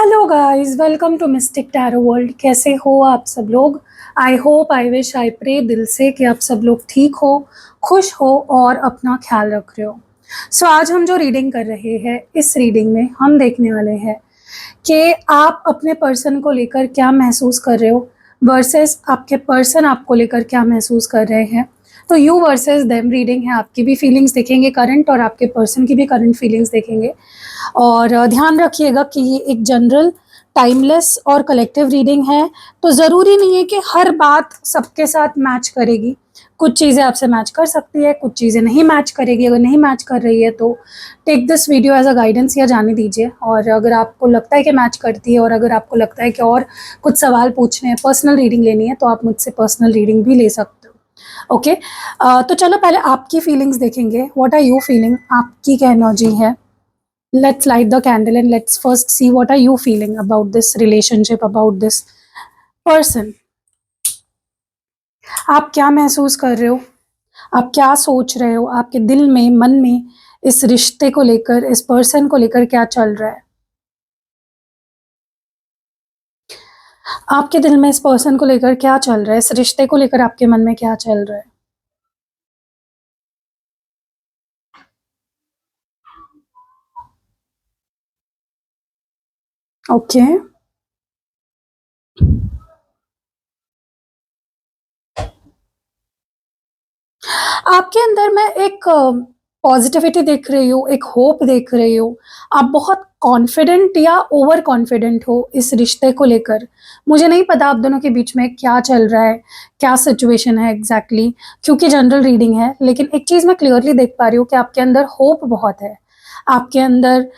Hello guys, welcome to mystic tarot world. कैसे हो आप सब लोग? I hope, I wish, I pray दिल से कि आप सब लोग ठीक हो, खुश हो और अपना ख्याल रख रहे हो। सो आज हम जो रीडिंग कर रहे हैं, इस रीडिंग में हम देखने वाले हैं कि आप अपने पर्सन को लेकर क्या महसूस कर रहे हो वर्सेस आपके पर्सन आपको लेकर क्या महसूस कर रहे हैं। तो यू वर्सेस देम रीडिंग है। आपकी भी फीलिंग्स देखेंगे करंट, और आपके पर्सन की भी करंट फीलिंग्स देखेंगे। और ध्यान रखिएगा कि ये एक जनरल, टाइमलेस और कलेक्टिव रीडिंग है, तो ज़रूरी नहीं है कि हर बात सबके साथ मैच करेगी। कुछ चीज़ें आपसे मैच कर सकती है, कुछ चीज़ें नहीं मैच करेगी। अगर नहीं मैच कर रही है तो take this video as a guidance या जाने दीजिए। और अगर आपको लगता है कि मैच करती है और अगर आपको लगता है कि और कुछ सवाल पूछने हैं, पर्सनल रीडिंग लेनी है, तो आप मुझसे पर्सनल रीडिंग भी ले सकते हो। ओके, तो चलो पहले आपकी फीलिंग्स देखेंगे। What are you feeling? आपकी क्या एनर्जी है? Let's light the candle and let's first see what are you feeling about this relationship, about this person. आप क्या महसूस कर रहे हो? आप क्या सोच रहे हो? आपके दिल में, मन में इस रिश्ते को लेकर, इस पर्सन को लेकर क्या चल रहा है? आपके दिल में इस पर्सन को लेकर क्या चल रहा है? इस रिश्ते को लेकर आपके मन में क्या चल रहा है? ओके, आपके अंदर मैं एक पॉजिटिविटी देख रही हूँ, एक होप देख रही हूँ। आप बहुत कॉन्फिडेंट या ओवर कॉन्फिडेंट हो इस रिश्ते को लेकर। मुझे नहीं पता आप दोनों के बीच में क्या चल रहा है, क्या सिचुएशन है एग्जैक्टली, क्योंकि जनरल रीडिंग है। लेकिन एक चीज़ मैं क्लियरली देख पा रही हूँ कि आपके अंदर होप बहुत है, आपके अंदर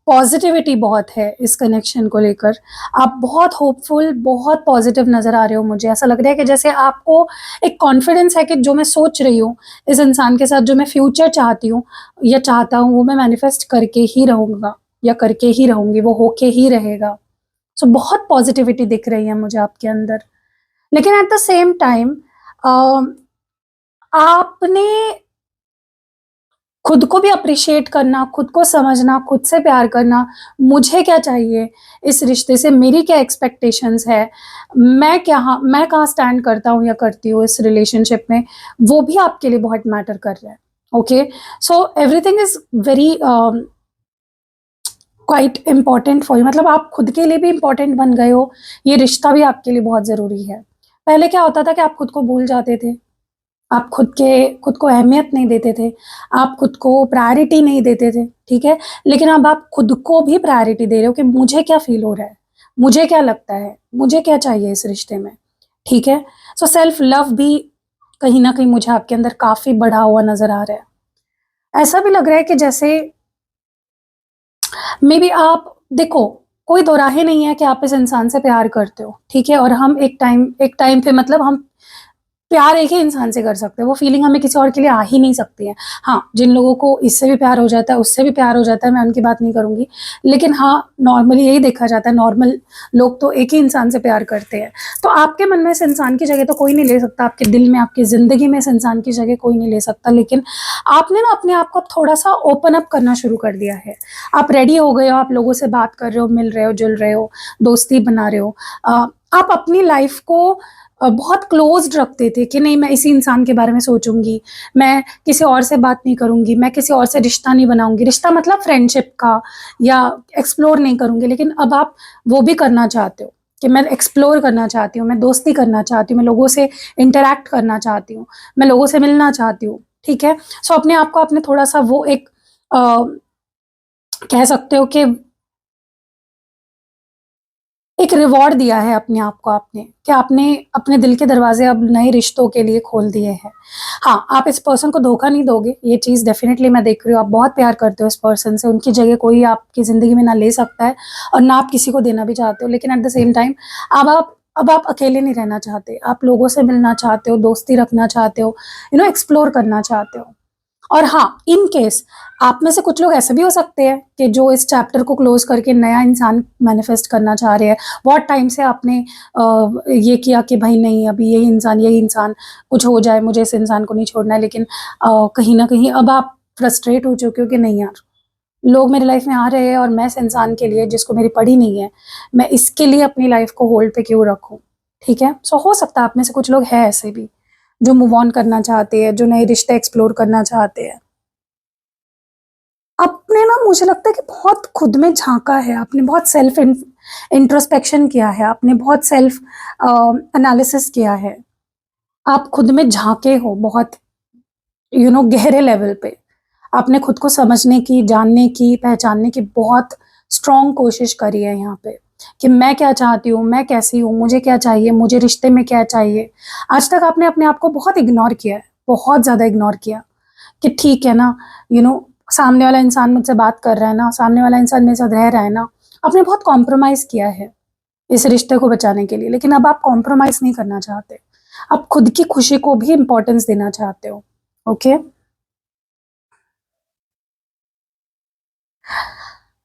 पॉजिटिविटी बहुत है इस कनेक्शन को लेकर। आप बहुत होपफुल, बहुत पॉजिटिव नज़र आ रहे हो। मुझे ऐसा लग रहा है कि जैसे आपको एक कॉन्फिडेंस है कि जो मैं सोच रही हूँ इस इंसान के साथ, जो मैं फ्यूचर चाहती हूँ या चाहता हूँ, वो मैं मैनिफेस्ट करके ही रहूँगा या करके ही रहूँगी, वो होके ही रहेगा। सो बहुत पॉजिटिविटी दिख रही है मुझे आपके अंदर। लेकिन एट द सेम टाइम आपने खुद को भी अप्रिशिएट करना, खुद को समझना, खुद से प्यार करना, मुझे क्या चाहिए इस रिश्ते से, मेरी क्या एक्सपेक्टेशंस है, मैं कहाँ स्टैंड करता हूँ या करती हूँ इस रिलेशनशिप में, वो भी आपके लिए बहुत मैटर कर रहा है। Okay, so everything is very quite important for you. मतलब आप खुद के लिए भी इम्पॉर्टेंट बन गए हो, ये रिश्ता भी आपके लिए बहुत ज़रूरी है। पहले क्या होता था कि आप खुद को भूल जाते थे, आप खुद को अहमियत नहीं देते थे, आप खुद को प्रायोरिटी नहीं देते थे, ठीक है? लेकिन अब आप खुद को भी प्रायोरिटी दे रहे हो कि मुझे क्या फ़ील हो रहा है, मुझे क्या लगता है, मुझे क्या चाहिए इस रिश्ते में, ठीक है? सो सेल्फ लव भी कहीं न कहीं मुझे आपके अंदर काफ़ी बढ़ा हुआ नज़र आ रहा है। ऐसा भी लग रहा है कि जैसे मेबी आप देखो, कोई दो राहें नहीं है कि आप इस इंसान से प्यार करते हो, ठीक है? और हम एक टाइम पे मतलब हम प्यार एक ही इंसान से कर सकते हैं, वो फीलिंग हमें किसी और के लिए आ ही नहीं सकती है। हाँ, जिन लोगों को इससे भी प्यार हो जाता है, उससे भी प्यार हो जाता है, मैं उनकी बात नहीं करूँगी। लेकिन हाँ, नॉर्मली यही देखा जाता है, नॉर्मल लोग तो एक ही इंसान से प्यार करते हैं। तो आपके मन में इस इंसान की जगह तो कोई नहीं ले सकता, आपके दिल में, आपकी ज़िंदगी में इस इंसान की जगह कोई नहीं ले सकता। लेकिन आपने ना अपने आप को थोड़ा-सा ओपन अप करना शुरू कर दिया है। आप रेडी हो गए हो, आप लोगों से बात कर रहे हो, मिल रहे हो, जुल रहे हो, दोस्ती बना रहे हो। आप अपनी लाइफ़ को बहुत क्लोज़्ड रखते थे कि नहीं, मैं इसी इंसान के बारे में सोचूँगी, मैं किसी और से बात नहीं करूँगी, मैं किसी और से रिश्ता नहीं बनाऊँगी। रिश्ता मतलब फ्रेंडशिप का, या एक्सप्लोर नहीं करूँगी। लेकिन अब आप वो भी करना चाहते हो कि मैं एक्सप्लोर करना चाहती हूँ, मैं दोस्ती करना चाहती हूँ, मैं लोगों से इंटरैक्ट करना चाहती हूँ, मैं लोगों से मिलना चाहती हूँ, ठीक है? सो अपने आप को आपने थोड़ा-सा वो एक कह सकते हो कि एक रिवॉर्ड दिया है अपने आप को आपने, कि आपने अपने दिल के दरवाज़े अब नए रिश्तों के लिए खोल दिए हैं। हाँ, आप इस पर्सन को धोखा नहीं दोगे, ये चीज़ डेफ़िनिटली मैं देख रही हूँ। आप बहुत प्यार करते हो इस पर्सन से, उनकी जगह कोई आपकी ज़िंदगी में ना ले सकता है और ना आप किसी को देना भी चाहते हो। लेकिन एट द सेम टाइम अब आप अकेले नहीं रहना चाहते, आप लोगों से मिलना चाहते हो, दोस्ती रखना चाहते हो, एक्सप्लोर करना चाहते हो। और हाँ, इन केस आप में से कुछ लोग ऐसे भी हो सकते हैं कि जो इस चैप्टर को क्लोज़ करके नया इंसान मैनिफेस्ट करना चाह रहे हैं। बहुत टाइम से आपने ये किया कि भाई नहीं, अभी यही इंसान कुछ हो जाए, मुझे इस इंसान को नहीं छोड़ना है। लेकिन कहीं न कहीं अब आप फ्रस्ट्रेट हो चुके हो कि नहीं यार, लोग मेरे लाइफ में आ रहे हैं और मैं इस इंसान के लिए जिसको मेरी पड़ी नहीं है, मैं इसके लिए अपनी लाइफ को होल्ड पे क्यों रखूँ? ठीक है? सो हो सकता है आप में से कुछ लोग हैं ऐसे भी, जो मूव ऑन करना चाहते हैं, जो नए रिश्ते एक्सप्लोर करना चाहते हैं। आपने ना मुझे लगता है कि बहुत खुद में झाँका है, आपने बहुत सेल्फ इंट्रोस्पेक्शन किया है, आपने बहुत सेल्फ एनालिसिस किया है। आप खुद में झाँके हो बहुत गहरे लेवल पे। आपने खुद को समझने की, जानने की, पहचानने की बहुत स्ट्रॉन्ग कोशिश करी है यहाँ पे, कि मैं क्या चाहती हूँ, मैं कैसी हूँ, मुझे क्या चाहिए, मुझे रिश्ते में क्या चाहिए। आज तक आपने अपने आप को बहुत इग्नोर किया है, बहुत ज़्यादा इग्नोर किया, कि ठीक है ना, सामने वाला इंसान मुझसे बात कर रहा है ना, सामने वाला इंसान मेरे साथ रह रहा है ना। आपने बहुत कॉम्प्रोमाइज़ किया है इस रिश्ते को बचाने के लिए, लेकिन अब आप कॉम्प्रोमाइज़ नहीं करना चाहते। आप खुद की खुशी को भी इम्पोर्टेंस देना चाहते हो, ओके?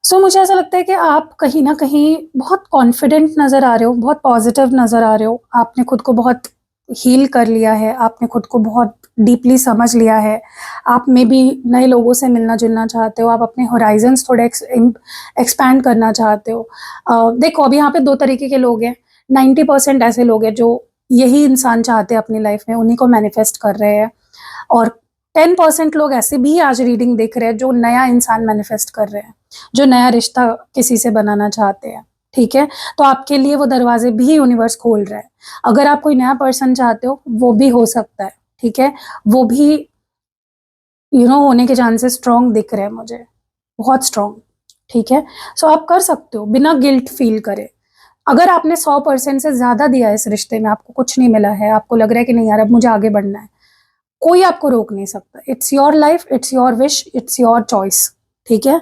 सो मुझे ऐसा लगता है कि आप कहीं न कहीं बहुत कॉन्फिडेंट नज़र आ रहे हो, बहुत पॉज़िटिव नज़र आ रहे हो। आपने खुद को बहुत हील कर लिया है, आपने खुद को बहुत डीपली समझ लिया है। आप मेबी नए लोगों से मिलना-जुलना चाहते हो, आप अपने होराइज़न्स थोड़े एक्सपैंड करना चाहते हो। देखो अभी यहाँ पे 2 तरीके के लोग हैं, 90% ऐसे लोग हैं जो यही इंसान चाहते हैं अपनी लाइफ़ में, उन्हीं को मैनिफेस्ट कर रहे हैं, और 10% लोग ऐसे भी आज रीडिंग देख रहे हैं जो नया इंसान मैनिफेस्ट कर रहे हैं, जो नया रिश्ता किसी से बनाना चाहते हैं, ठीक है? तो आपके लिए वो दरवाज़े भी यूनिवर्स खोल रहा है। अगर आप कोई नया पर्सन चाहते हो, वो भी हो सकता है, ठीक है? वो भी होने के चांसेस स्ट्रॉन्ग दिख रहे हैं मुझे, बहुत स्ट्रॉन्ग, ठीक है? सो आप कर सकते हो बिना गिल्ट फ़ील करे। अगर आपने 100% से ज़्यादा दिया है इस रिश्ते में, आपको कुछ नहीं मिला है, आपको लग रहा है कि नहीं यार अब मुझे आगे बढ़ना है, कोई आपको रोक नहीं सकता। It's your life, it's your wish, it's your choice, ठीक है?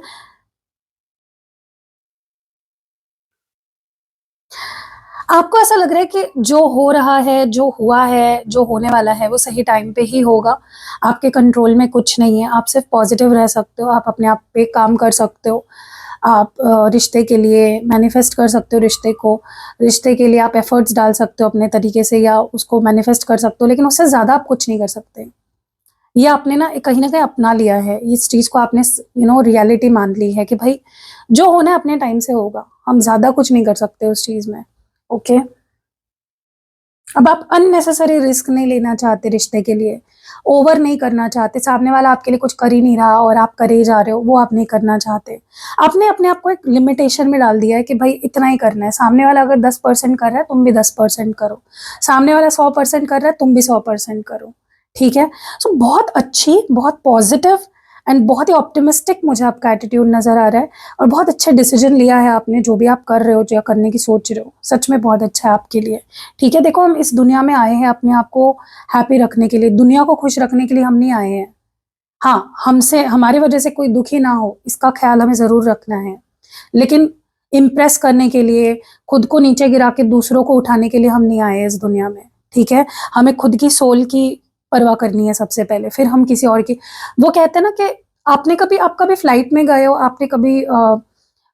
आपको ऐसा लग रहा है कि जो हो रहा है, जो हुआ है, जो होने वाला है, वो सही टाइम पे ही होगा। आपके कंट्रोल में कुछ नहीं है, आप सिर्फ़ पॉज़िटिव रह सकते हो, आप अपने आप पे काम कर सकते हो। आप रिश्ते के लिए मैनिफेस्ट कर सकते हो रिश्ते को, रिश्ते के लिए आप एफ़र्ट्स डाल सकते हो अपने तरीके से, या उसको मैनिफेस्ट कर सकते हो, लेकिन उससे ज़्यादा आप कुछ नहीं कर सकते। ये आपने ना कहीं न कहीं अपना लिया है, इस चीज़ को आपने रियलिटी मान ली है कि भई जो होना है अपने टाइम से होगा, हम ज़्यादा कुछ नहीं कर सकते उस चीज़ में, ओके? अब आप अननेसेसरी रिस्क नहीं लेना चाहते रिश्ते के लिए, ओवर नहीं करना चाहते, सामने वाला आपके लिए कुछ कर ही नहीं रहा और आप करे ही जा रहे हो, वो आप नहीं करना चाहते। आपने अपने आप को एक लिमिटेशन में डाल दिया है कि भई इतना ही करना है, सामने वाला अगर 10% कर रहा है, तुम भी 10% करो। सामने वाला 100% कर रहा है, तुम भी 100% करो, ठीक है? सो बहुत अच्छी, बहुत पॉज़िटिव एंड बहुत ही ऑप्टिमिस्टिक मुझे आपका एटीट्यूड नज़र आ रहा है, और बहुत अच्छा डिसीज़न लिया है आपने, जो भी आप कर रहे हो, जो करने की सोच रहे हो, सच में बहुत अच्छा है आपके लिए। ठीक है, देखो हम इस दुनिया में आए हैं अपने आप को हैप्पी रखने के लिए, दुनिया को खुश रखने के लिए हम नहीं आए हैं। हाँ, हमसे हमारी वजह से कोई दुखी ना हो, इसका ख़्याल हमें ज़रूर रखना है। लेकिन इम्प्रेस करने के लिए, खुद को नीचे गिरा के दूसरों को उठाने के लिए हम नहीं आए हैं इस दुनिया में, ठीक है? हमें खुद की सोल की परवाह करनी है सबसे पहले, फिर हम किसी और की। वो कहते हैं ना कि आप कभी फ्लाइट में गए हो, आपने कभी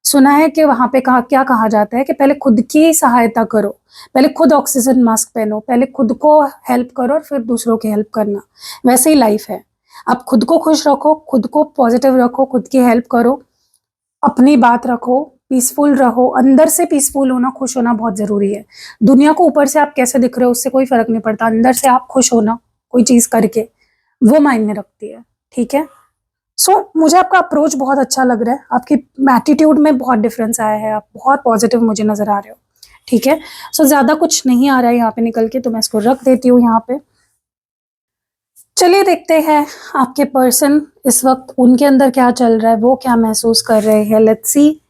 सुना है कि वहाँ पे क्या कहा जाता है कि पहले खुद की सहायता करो, पहले खुद ऑक्सीजन मास्क पहनो, पहले खुद को हेल्प करो और फिर दूसरों की हेल्प करना। वैसे ही लाइफ है। आप खुद को खुश रखो, खुद को पॉज़िटिव रखो, खुद की हेल्प करो, अपनी बात रखो, पीसफुल रहो, अंदर से पीसफुल होना, खुश होना बहुत ज़रूरी है। दुनिया को ऊपर से आप कैसे दिख रहे हो उससे कोई फ़र्क नहीं पड़ता, अंदर से आप खुश होना, कोई चीज़ करके, वो मायने रखती है, ठीक है? मुझे आपका अप्रोच बहुत अच्छा लग रहा है, आपकी एटीट्यूड में बहुत डिफरेंस आया है, आप बहुत पॉजिटिव मुझे नज़र आ रहे हो, ठीक है? ज़्यादा कुछ नहीं आ रहा है यहाँ पे निकल के, तो मैं इसको रख देती हूँ यहाँ पे। चलिए देखते हैं आपके पर्सन इस वक़्त उनके अंदर क्या चल रहा है, वो क्या महसूस कर रहे हैं, लेट्स सी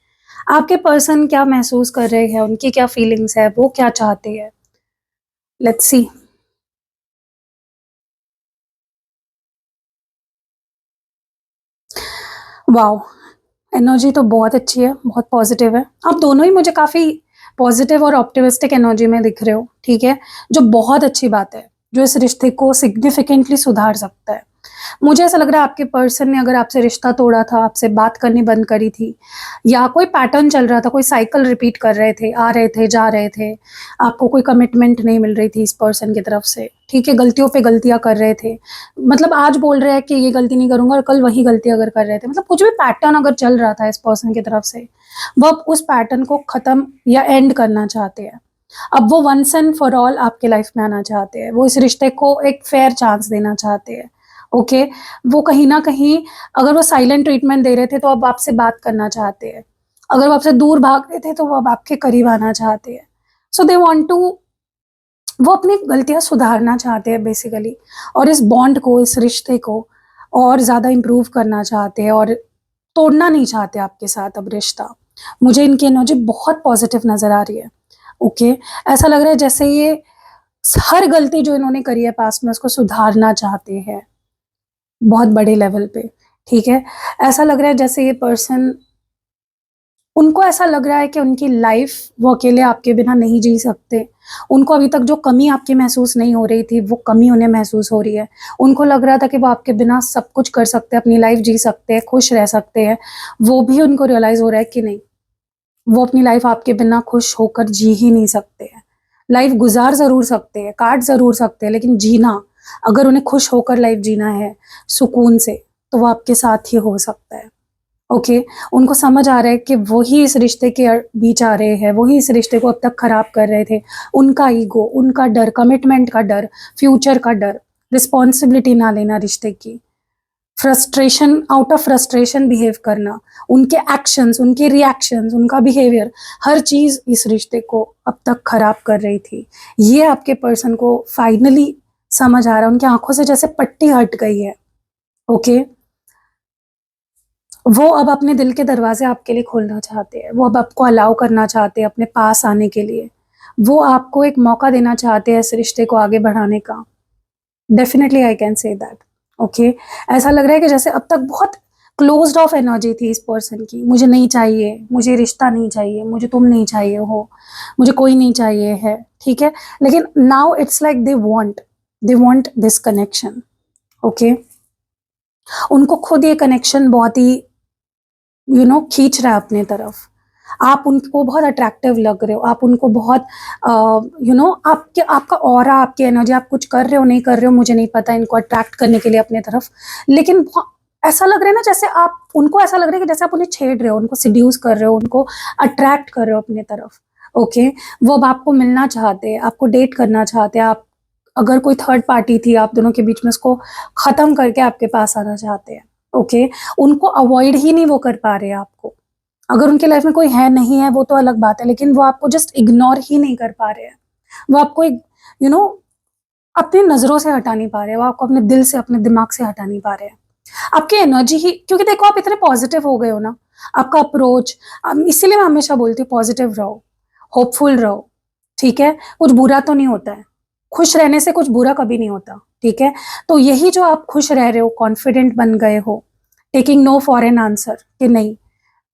आपके पर्सन क्या महसूस कर रहे हैं, उनकी क्या फीलिंग्स है, वो क्या चाहते हैं, लेट्स सी। वॉव! एनर्जी तो बहुत अच्छी है, बहुत पॉज़िटिव है। आप दोनों ही मुझे काफ़ी पॉज़िटिव और ऑप्टिमिस्टिक एनर्जी में दिख रहे हो, ठीक है? जो बहुत अच्छी बात है, जो इस रिश्ते को सिग्निफिकेंटली सुधार सकता है। मुझे ऐसा लग रहा है आपके पर्सन ने अगर आपसे रिश्ता तोड़ा था, आपसे बात करनी बंद करी थी, या कोई पैटर्न चल रहा था, कोई साइकिल रिपीट कर रहे थे, आ रहे थे, जा रहे थे, आपको कोई कमिटमेंट नहीं मिल रही थी इस पर्सन की तरफ से, ठीक है? गलतियों पे गलतियाँ कर रहे थे। मतलब आज बोल रहे हैं कि ये गलती नहीं करूँगा और कल वही गलती अगर कर रहे थे। मतलब कुछ भी पैटर्न अगर चल रहा था इस पर्सन की तरफ से, वो अब उस पैटर्न को ख़त्म या एंड करना चाहते हैं। अब वो वन्स एंड फॉर ऑल आपके लाइफ में आना चाहते हैं। वो इस रिश्ते को एक फेयर चांस देना चाहते हैं। ओके, वो कहीं न कहीं अगर वो साइलेंट ट्रीटमेंट दे रहे थे तो अब आपसे बात करना चाहते हैं। अगर वो आपसे दूर भाग रहे थे तो वो अब आपके करीब आना चाहते हैं। सो दे वांट टू, वो अपनी गलतियाँ सुधारना चाहते हैं बेसिकली, और इस बॉन्ड को, इस रिश्ते को और ज़्यादा इम्प्रूव करना चाहते हैं और तोड़ना नहीं चाहते आपके साथ अब रिश्ता। मुझे इनकी एनर्जी बहुत पॉजिटिव नज़र आ रही है। ओके, ऐसा लग रहा है जैसे ये हर गलती जो इन्होंने करी है पास्ट में उसको सुधारना चाहते हैं, बहुत बड़े लेवल पे, ठीक है? ऐसा लग रहा है जैसे ये पर्सन, उनको ऐसा लग रहा है कि उनकी लाइफ़ वो अकेले आपके बिना नहीं जी सकते। उनको अभी तक जो कमी आपकी महसूस नहीं हो रही थी, वो कमी उन्हें महसूस हो रही है। उनको लग रहा था कि वो आपके बिना सब कुछ कर सकते हैं, अपनी लाइफ़ जी सकते हैं, खुश रह सकते हैं। वो भी उनको रियलाइज़ हो रहा है कि नहीं, वो अपनी लाइफ़ आपके बिना खुश होकर जी ही नहीं सकते हैं। लाइफ़ गुज़ार ज़रूर सकते हैं, काट ज़रूर सकते हैं, लेकिन जीना, अगर उन्हें खुश होकर लाइफ़ जीना है, सुकून से, तो वो आपके साथ ही हो सकता है। ओके, उनको समझ आ रहा है कि वो ही इस रिश्ते के बीच आ रहे हैं, वो ही इस रिश्ते को अब तक खराब कर रहे थे। उनका ईगो, उनका डर, कमिटमेंट का डर, फ्यूचर का डर, रिस्पॉन्सिबिलिटी ना लेना रिश्ते की, frustration, out of frustration behave करना, उनके एक्शंस, उनके रिएक्शंस, उनका बिहेवियर, हर चीज़ इस रिश्ते को अब तक खराब कर रही थी। ये आपके पर्सन को फाइनली समझ आ रहा है, उनकी आँखों से जैसे पट्टी हट गई है। ओके? वो अब अपने दिल के दरवाज़े आपके लिए खोलना चाहते हैं। वो अब आपको अलाउ करना चाहते हैं अपने पास आने के लिए। वो आपको एक मौका देना चाहते हैं इस रिश्ते को आगे बढ़ाने का। Definitely I can say that. Okay? ऐसा लग रहा है कि जैसे अब तक बहुत क्लोज़्ड ऑफ एनर्जी थी इस पर्सन की। मुझे नहीं चाहिए, मुझे रिश्ता नहीं चाहिए, मुझे तुम नहीं चाहिए हो, मुझे कोई नहीं चाहिए है, ठीक है? लेकिन now it's like they want this connection. Okay? उनको खुद ये कनेक्शन बहुत ही खींच रहा है अपने तरफ। आप उनको बहुत अट्रैक्टिव लग रहे हो, आप उनको बहुत आपके, आपका ऑरा, आपकी एनर्जी, आप कुछ कर रहे हो, नहीं कर रहे हो, मुझे नहीं पता, इनको अट्रैक्ट करने के लिए अपने तरफ। लेकिन ऐसा लग रहा है ना जैसे आप उनको, ऐसा लग रहा है कि जैसे आप उन्हें छेड़ रहे हो, उनको सिड्यूस कर रहे हो, उनको अट्रैक्ट कर रहे हो अपने तरफ। ओके, वो अब आपको मिलना चाहते हैं, आपको डेट करना चाहते हैं। आप, अगर कोई थर्ड पार्टी थी आप दोनों के बीच में, उसको खत्म करके आपके पास आना चाहते हैं। ओके, उनको अवॉइड ही नहीं वो कर पा रहे हैं आपको। अगर उनके लाइफ में कोई है, नहीं है, वो तो अलग बात है, लेकिन वो आपको जस्ट इग्नोर ही नहीं कर पा रहे हैं। वो आपको एक यू नो अपनी नज़रों से हटा नहीं पा रहे हैं, वो आपको अपने दिल से, अपने दिमाग से हटा नहीं पा रहे हैं। आपकी एनर्जी ही, क्योंकि देखो आप इतने पॉजिटिव हो गए हो ना, आपका अप्रोच, इसीलिए मैं हमेशा बोलती हूँ पॉजिटिव रहो, होपफुल रहो, ठीक है? कुछ बुरा तो नहीं होता है, खुश रहने से कुछ बुरा कभी नहीं होता, ठीक है? तो यही जो आप खुश रह रहे हो, कॉन्फिडेंट बन गए हो, taking no for an answer, कि नहीं,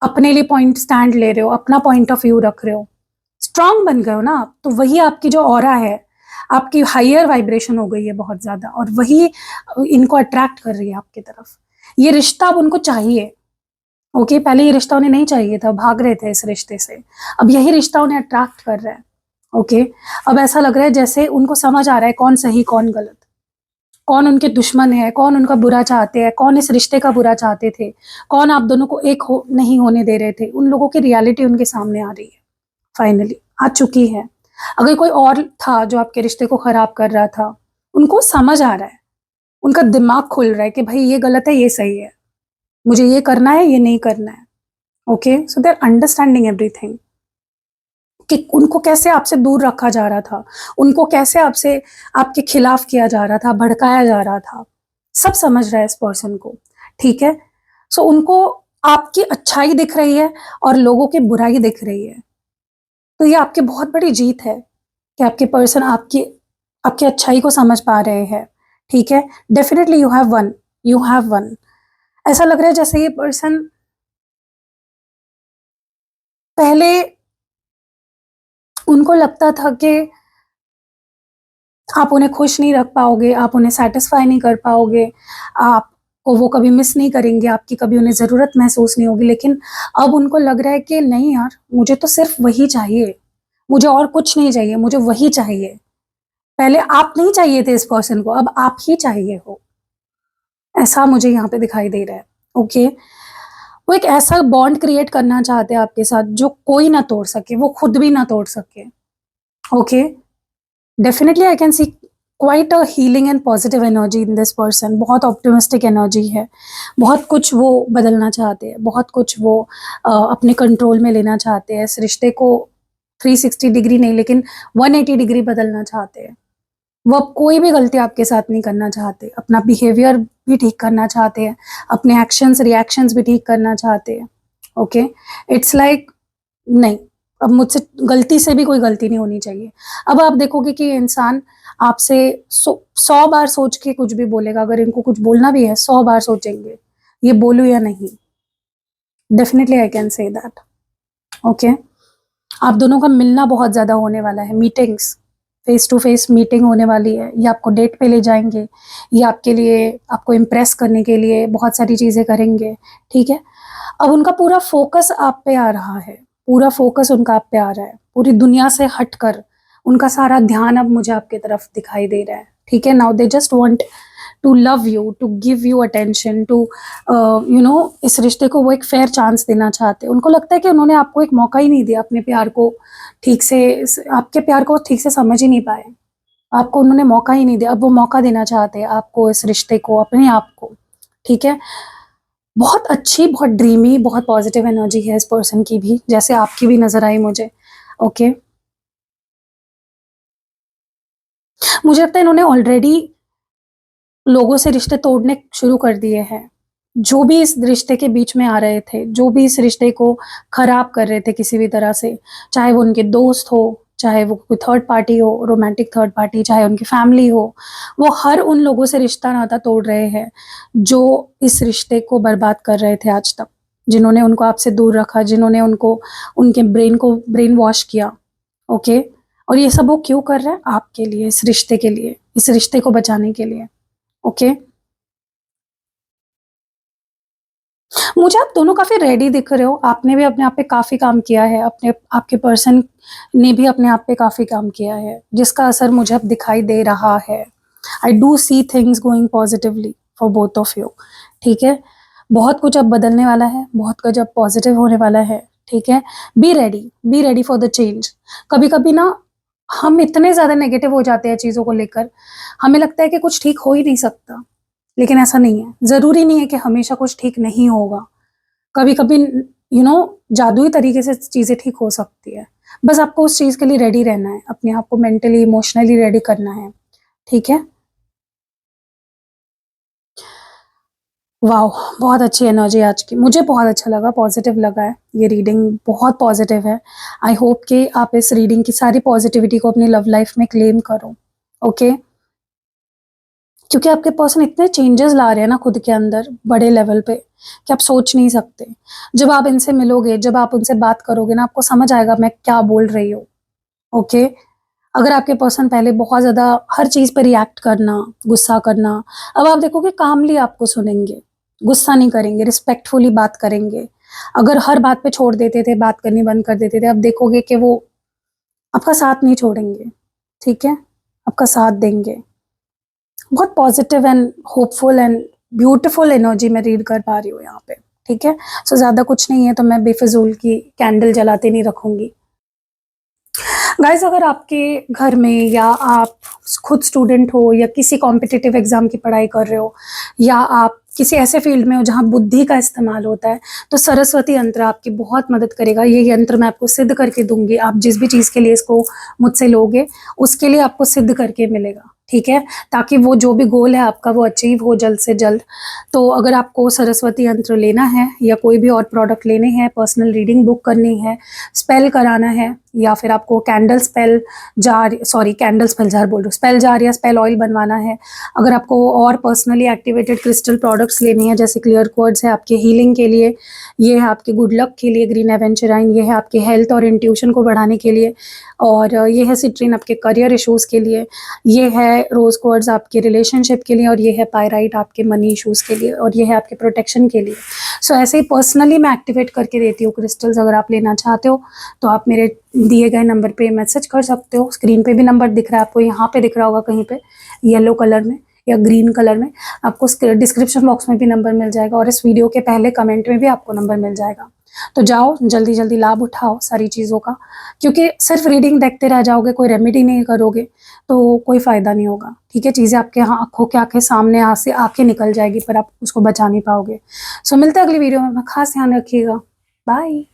अपने लिए पॉइंट स्टैंड ले रहे हो, अपना पॉइंट ऑफ व्यू रख रहे हो, स्ट्रांग बन गए हो ना आप, तो वही आपकी जो ऑरा है, आपकी हायर वाइब्रेशन हो गई है बहुत ज़्यादा, और वही इनको अट्रैक्ट कर रही है आपकी तरफ। ये रिश्ता अब उनको चाहिए। ओके, पहले ये रिश्ता उन्हें नहीं चाहिए था, भाग रहे थे इस रिश्ते से। अब यही रिश्ता उन्हें अट्रैक्ट कर रहा है। ओके, अब ऐसा लग रहा है जैसे उनको समझ आ रहा है कौन सही, कौन गलत, कौन उनके दुश्मन है, कौन उनका बुरा चाहते हैं, कौन इस रिश्ते का बुरा चाहते थे, कौन आप दोनों को एक हो नहीं होने दे रहे थे। उन लोगों की रियलिटी उनके सामने आ रही है, फाइनली आ चुकी है। अगर कोई और था जो आपके रिश्ते को खराब कर रहा था, उनको समझ आ रहा है, उनका दिमाग खुल रहा है कि भाई ये गलत है, ये सही है, मुझे ये करना है, ये नहीं करना है। Okay, so they are understanding everything, कि उनको कैसे आपसे दूर रखा जा रहा था, उनको कैसे आपसे, आपके खिलाफ किया जा रहा था, भड़काया जा रहा था, सब समझ रहा है इस पर्सन को, ठीक है? सो उनको आपकी अच्छाई दिख रही है और लोगों की बुराई दिख रही है। तो ये आपकी बहुत बड़ी जीत है कि आपके पर्सन आपकी, आपकी अच्छाई को समझ पा रहे हैं, ठीक है? Definitely you have one, you have one. ऐसा लग रहा है जैसे ये पर्सन पहले, उनको लगता था कि आप उन्हें खुश नहीं रख पाओगे, आप उन्हें सैटिस्फाई नहीं कर पाओगे, आपको वो कभी मिस नहीं करेंगे, आपकी कभी उन्हें ज़रूरत महसूस नहीं होगी। लेकिन अब उनको लग रहा है कि नहीं यार, मुझे तो सिर्फ़ वही चाहिए, मुझे और कुछ नहीं चाहिए, मुझे वही चाहिए। पहले आप नहीं चाहिए थे इस पर्सन को, अब आप ही चाहिए हो। ऐसा मुझे यहाँ पे दिखाई दे रहा है, ओके? वो एक ऐसा बॉन्ड क्रिएट करना चाहते हैं आपके साथ जो कोई ना तोड़ सके, वो खुद भी ना तोड़ सके, okay? Definitely I can see quite a healing and positive energy in this person. बहुत ऑप्टिमिस्टिक एनर्जी है, बहुत कुछ वो बदलना चाहते हैं, बहुत कुछ वो अपने कंट्रोल में लेना चाहते हैं। इस रिश्ते को 360 डिग्री नहीं लेकिन 180 डिग्री बदलना चाहते हैं। वो अब कोई भी गलती आपके साथ नहीं करना चाहते, अपना बिहेवियर भी ठीक करना चाहते हैं, अपने एक्शंस रिएक्शंस भी ठीक करना चाहते हैं, ओके? इट्स लाइक नहीं, अब मुझसे गलती से भी कोई गलती नहीं होनी चाहिए। अब आप देखोगे कि ये इंसान आपसे 100 बार सोच के कुछ भी बोलेगा। अगर इनको कुछ बोलना भी है 100 बार सोचेंगे, ये बोलूँ या नहीं। Definitely I can say that, okay? आप दोनों का मिलना बहुत ज़्यादा होने वाला है, meetings, face to face meeting होने वाली है। ये आपको डेट पे ले जाएँगे, ये आपके लिए आपको इम्प्रेस करने के लिए बहुत सारी चीज़ें करेंगे, ठीक है? अब उनका पूरा फ़ोकस आप पे आ रहा है, पूरा फ़ोकस उनका आप पे आ रहा है, पूरी दुनिया से हटकर उनका सारा ध्यान अब मुझे आपकी तरफ दिखाई दे रहा है, ठीक है? Now they just want to love you, to give you attention, to इस रिश्ते को वो एक फेयर चांस देना चाहते हैं। उनको लगता है कि उन्होंने आपको एक मौका ही नहीं दिया अपने प्यार को ठीक से, आपके प्यार को ठीक से समझ ही नहीं पाए। आपको उन्होंने मौका ही नहीं दिया, अब वो मौका देना चाहते हैं आपको, इस रिश्ते को, अपने आप को, ठीक है? बहुत अच्छी, बहुत ड्रीमी, बहुत पॉजिटिव एनर्जी है इस पर्सन की भी, जैसे आपकी भी नज़र आई मुझे, ओके? मुझे लगता है इन्होंने ऑलरेडी लोगों से रिश्ते तोड़ने शुरू कर दिए हैं। जो भी इस रिश्ते के बीच में आ रहे थे, जो भी इस रिश्ते को खराब कर रहे थे किसी भी तरह से, चाहे वो उनके दोस्त हो, चाहे वो कोई थर्ड पार्टी हो, रोमांटिक थर्ड पार्टी, चाहे उनकी फैमिली हो, वो हर उन लोगों से रिश्ता-नाता तोड़ रहे हैं, जो इस रिश्ते को बर्बाद कर रहे थे आज तक। जिन्होंने उनको आपसे दूर रखा, जिन्होंने उनको उनके ब्रेन को ब्रेन वॉश किया, ओके? और ये सब वो क्यों कर रहे हैं? आपके लिए, इस रिश्ते के लिए, इस रिश्ते को बचाने के लिए, ओके? मुझे आप दोनों काफ़ी रेडी दिख रहे हो, आपने भी अपने आप पे काफ़ी काम किया है, अपने आपके पर्सन ने भी अपने आप पे काफ़ी काम किया है, जिसका असर मुझे अब दिखाई दे रहा है। I do see things going positively for both of you, ठीक है? बहुत कुछ अब बदलने वाला है, बहुत कुछ अब पॉजिटिव होने वाला है, ठीक है? Be ready for the change. कभी-कभी ना हम इतने ज़्यादा नेगेटिव हो जाते हैं चीज़ों को लेकर, हमें लगता है कि कुछ ठीक हो ही नहीं सकता, लेकिन ऐसा नहीं है। ज़रूरी नहीं है कि हमेशा कुछ ठीक नहीं होगा। कभी-कभी जादुई तरीके से चीज़ें ठीक हो सकती है। बस आपको उस चीज़ के लिए रेडी रहना है, अपने आप को मेंटली, इमोशनली रेडी करना है, ठीक है? वॉव! बहुत अच्छी एनर्जी आज की। मुझे बहुत अच्छा लगा, पॉज़िटिव लगा है। ये रीडिंग बहुत पॉज़िटिव है। आई होप कि आप इस रीडिंग की सारी पॉज़िटिविटी को अपनी लव लाइफ़ में क्लेम करो, ओके? क्योंकि आपके पर्सन इतने चेंजेस ला रहे हैं ना खुद के अंदर बड़े लेवल पे कि आप सोच नहीं सकते। जब आप इनसे मिलोगे, जब आप उनसे बात करोगे ना, आपको समझ आएगा मैं क्या बोल रही हूँ, ओके? अगर आपके पर्सन पहले बहुत ज़्यादा हर चीज़ पे रिएक्ट करना, गुस्सा करना, अब आप देखोगे कामली आपको सुनेंगे, गुस्सा नहीं करेंगे, रिस्पेक्टफुली बात करेंगे। अगर हर बात पे छोड़ देते थे, बात करनी बंद कर देते थे, अब देखोगे कि वो आपका साथ नहीं छोड़ेंगे, ठीक है? आपका साथ देंगे। बहुत positive and hopeful and beautiful energy मैं रीड कर पा रही हूँ यहाँ पे, ठीक है? सो ज़्यादा कुछ नहीं है तो मैं बेफिजूल की कैंडल जलाते नहीं रखूँगी। गाइस, अगर आपके घर में या आप खुद स्टूडेंट हो या किसी कॉम्पिटिटिव एग्ज़ाम की पढ़ाई कर रहे हो या आप किसी ऐसे फील्ड में हो जहाँ बुद्धि का इस्तेमाल होता है, तो सरस्वती यंत्र आपकी बहुत मदद करेगा। ये यंत्र मैं आपको सिद्ध करके दूँगी। आप जिस भी चीज़ के लिए इसको मुझसे लोगे, उसके लिए आपको सिद्ध करके मिलेगा, ठीक है, ताकि वो जो भी गोल है आपका वो अचीव हो जल्द से जल्द। तो अगर आपको सरस्वती यंत्र लेना है या कोई भी और प्रोडक्ट लेने हैं, पर्सनल रीडिंग बुक करनी है, स्पेल कराना है, या फिर आपको candle spell jar, sorry candle spell jar बोल रही हूँ, स्पेल जार या स्पेल ऑयल बनवाना है, अगर आपको और पर्सनली एक्टिवेटेड क्रिस्टल प्रोडक्ट्स लेने हैं, जैसे क्लियर क्वार्ट्ज है आपके हीलिंग के लिए, ये है आपके गुड लक के लिए ग्रीन एवेंचुराइन, ये है आपके हेल्थ और इंट्यूशन को बढ़ाने के लिए, और ये है सिट्रीन आपके करियर इशूज़ के लिए, ये है रोज क्वार्ट्ज आपके रिलेशनशिप के लिए, और ये है पायराइट आपके मनी इशूज़ के लिए, और ये है आपके प्रोटेक्शन के लिए। सो ऐसे ही पर्सनली मैं एक्टिवेट करके देती हूँ क्रिस्टल्स। अगर आप लेना चाहते हो तो आप मेरे दिए गए नंबर पे मैसेज कर सकते हो। स्क्रीन पे भी नंबर दिख रहा है आपको, यहाँ पे दिख रहा होगा कहीं पे येलो कलर में या ग्रीन कलर में, आपको डिस्क्रिप्शन बॉक्स में भी नंबर मिल जाएगा, और इस वीडियो के पहले कमेंट में भी आपको नंबर मिल जाएगा। तो जाओ जल्दी जल्दी लाभ उठाओ सारी चीज़ों का, क्योंकि सिर्फ रीडिंग देखते रह जाओगे, कोई रेमेडी नहीं करोगे तो कोई फ़ायदा नहीं होगा। ठीक है, चीज़ें आपके यहाँ आँखों के आगे सामने से आके निकल जाएगी, पर आप उसको बचा नहीं पाओगे। सो मिलते हैं अगली वीडियो में, अपना खास ध्यान रखिएगा। बाय।